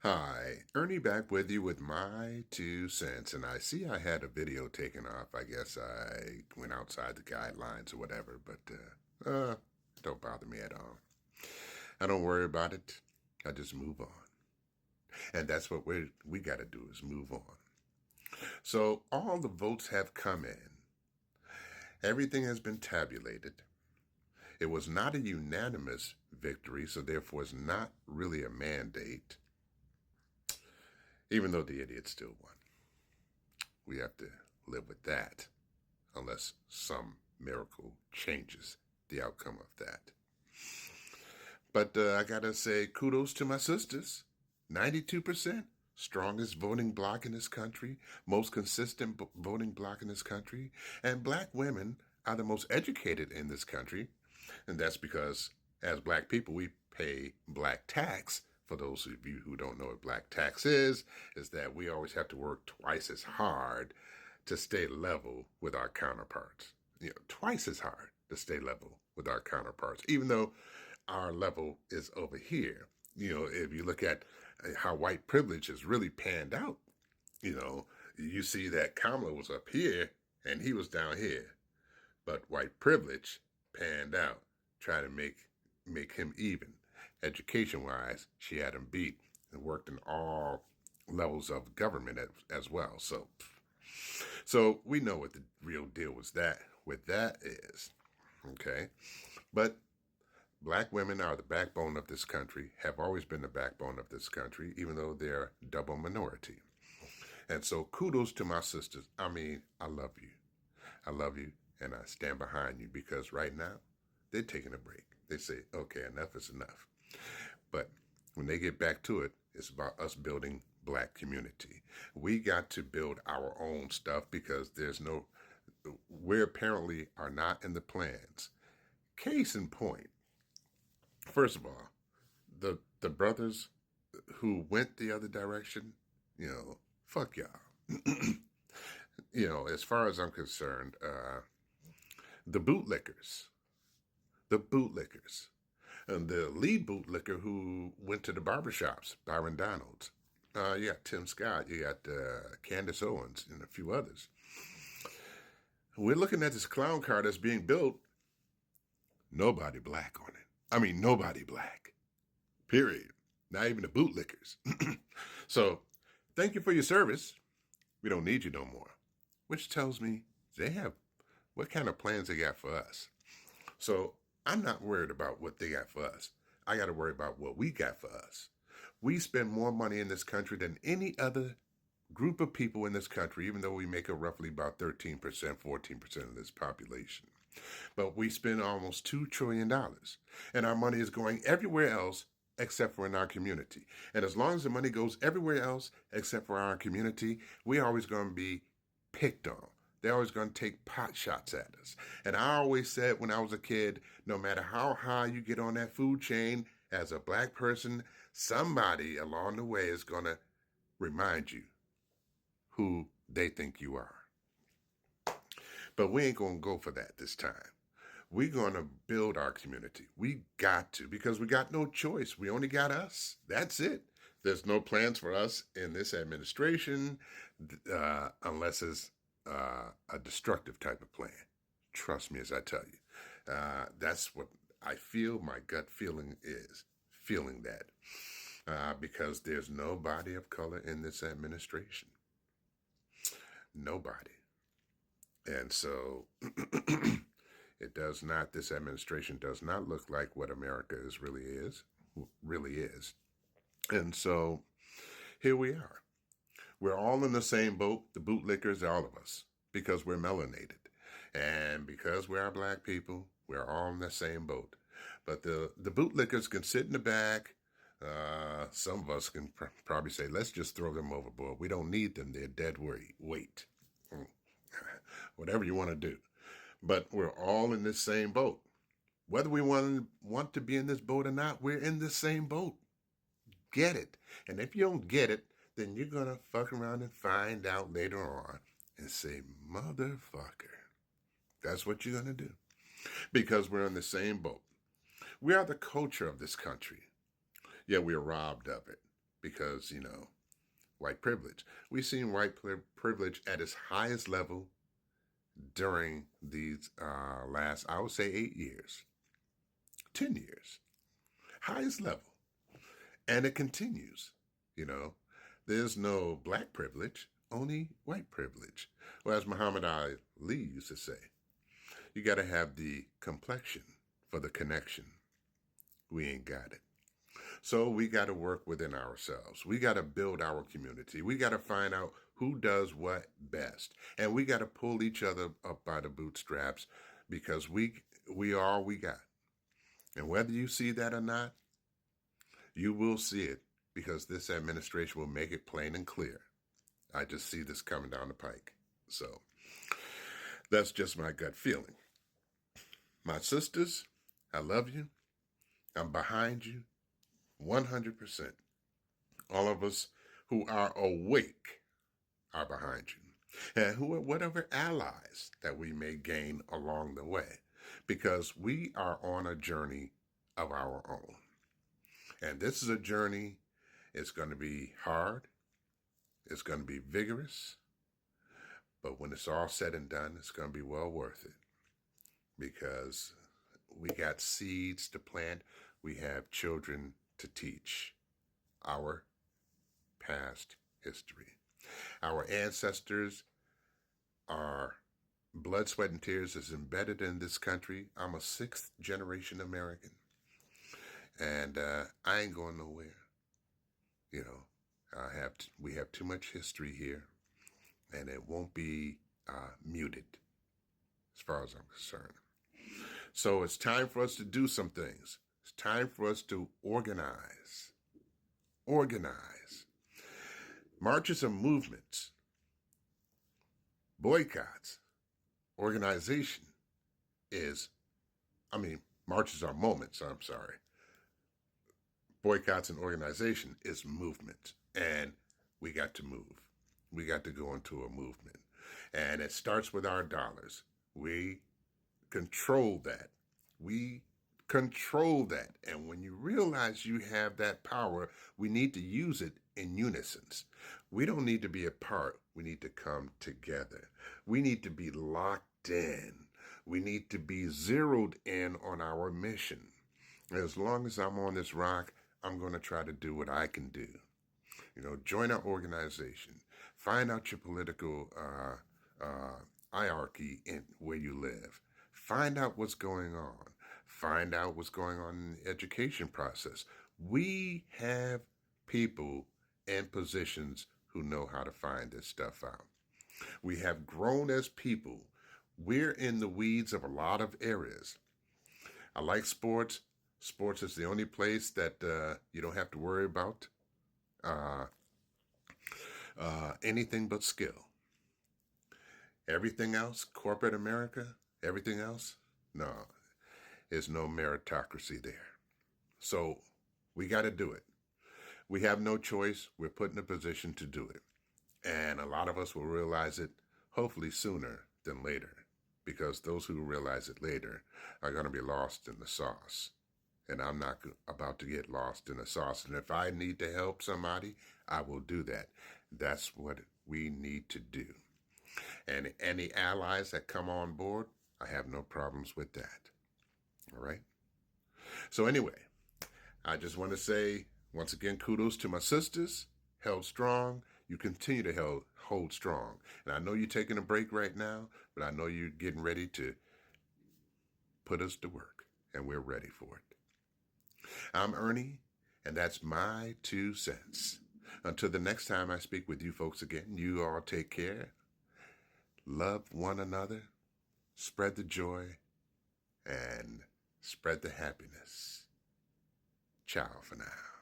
Hi, Ernie back with you with My2Sense, and I see I had a video taken off. I guess I went outside the guidelines or whatever, but don't bother me at all. I don't worry about it. I just move on, and that's what we got to do is move on. So all the votes have come in. Everything has been tabulated. It was not a unanimous victory, so therefore it's not really a mandate, even though the idiot still won. We have to live with that unless some miracle changes the outcome of that. But I gotta say, kudos to my sisters. 92%, strongest voting bloc in this country, most consistent voting bloc in this country, and black women are the most educated in this country. And that's because, as black people, we pay black tax. For those of you who don't know what black tax is that we always have to work twice as hard to stay level with our counterparts. Twice as hard to stay level with our counterparts, even though our level is over here. If you look at how white privilege has really panned out, you see that Kamala was up here and he was down here. But white privilege panned out, trying to make him even. Education-wise, she had him beat and worked in all levels of government as well. So we know what the real deal with that is. Okay? But black women are the backbone of this country, have always been the backbone of this country, even though they're double minority. And so kudos to my sisters. I mean, I love you. I love you, and I stand behind you because right now, they're taking a break. They say, okay, enough is enough. But when they get back to it, it's about us building black community. We got to build our own stuff because we apparently are not in the plans. Case in point, first of all, the brothers who went the other direction, fuck y'all. As far as I'm concerned, the bootlickers, and the lead bootlicker who went to the barbershops, Byron Donalds. You got Tim Scott, you got Candace Owens, and a few others. We're looking at this clown car that's being built. Nobody black on it. I mean, nobody black. Period. Not even the bootlickers. So, thank you for your service. We don't need you no more. Which tells me they have what kind of plans they got for us. So, I'm not worried about what they got for us. I got to worry about what we got for us. We spend more money in this country than any other group of people in this country, even though we make up roughly about 13%, 14% of this population. But we spend almost $2 trillion, and our money is going everywhere else except for in our community. And as long as the money goes everywhere else except for our community, we're always going to be picked on. They're always going to take pot shots at us. And I always said when I was a kid, no matter how high you get on that food chain, as a black person, somebody along the way is going to remind you who they think you are. But we ain't going to go for that this time. We're going to build our community. We got to, because we got no choice. We only got us. That's it. There's no plans for us in this administration unless it's a destructive type of plan. Trust me as I tell you. That's what I feel. My gut feeling is feeling that because there's nobody of color in this administration. Nobody. And so this administration does not look like what America really is. And so here we are. We're all in the same boat, the bootlickers, all of us, because we're melanated. And because we are black people, we're all in the same boat. But the bootlickers can sit in the back. Some of us can probably say, let's just throw them overboard. We don't need them. They're dead weight. Whatever you want to do. But we're all in this same boat. Whether we want to be in this boat or not, we're in the same boat. Get it. And if you don't get it, then you're going to fuck around and find out later on and say, motherfucker. That's what you're going to do. Because we're in the same boat. We are the culture of this country. Yet we're robbed of it because, white privilege. We've seen white privilege at its highest level during these last, I would say, 8 years, 10 years, highest level. And it continues, There's no black privilege, only white privilege. Well, as Muhammad Ali used to say, you got to have the complexion for the connection. We ain't got it. So we got to work within ourselves. We got to build our community. We got to find out who does what best. And we got to pull each other up by the bootstraps because we are all we got. And whether you see that or not, you will see it because this administration will make it plain and clear. I just see this coming down the pike. So that's just my gut feeling. My sisters, I love you. I'm behind you 100%. All of us who are awake are behind you. And whatever allies that we may gain along the way, because we are on a journey of our own. And this is a journey. It's going to be hard. It's going to be vigorous. But when it's all said and done, it's going to be well worth it. Because we got seeds to plant. We have children to teach. Our past history. Our ancestors, our blood, sweat, and tears is embedded in this country. I'm a 6th generation American. And I ain't going nowhere. We have too much history here. And it won't be muted as far as I'm concerned. So it's time for us to do some things. It's time for us to organize. Organize. Marches and movements. Boycotts. Organization marches are moments, I'm sorry. Boycotts and organization is movement. And we got to move. We got to go into a movement. And it starts with our dollars. We control that. We control that. And when you realize you have that power, we need to use it in unison. We don't need to be apart. We need to come together. We need to be locked in. We need to be zeroed in on our mission. As long as I'm on this rock, I'm going to try to do what I can do. Join our organization. Find out your political hierarchy in where you live. Find out what's going on. Find out what's going on in the education process. We have people in positions who know how to find this stuff out. We have grown as people. We're in the weeds of a lot of areas. I like sports. Sports is the only place that you don't have to worry about anything but skill. Everything else, corporate America, everything else, no, there's no meritocracy there. So we got to do it. We have no choice. We're put in a position to do it. And a lot of us will realize it hopefully sooner than later, because those who realize it later are going to be lost in the sauce. And I'm not about to get lost in the sauce. And if I need to help somebody, I will do that. That's what we need to do. And any allies that come on board, I have no problems with that. All right? So anyway, I just want to say, once again, kudos to my sisters. Held strong. You continue to hold strong. And I know you're taking a break right now, but I know you're getting ready to put us to work. And we're ready for it. I'm Ernie, and that's my 2 cents. Until the next time I speak with you folks again, you all take care. Love one another. Spread the joy. And spread the happiness. Ciao for now.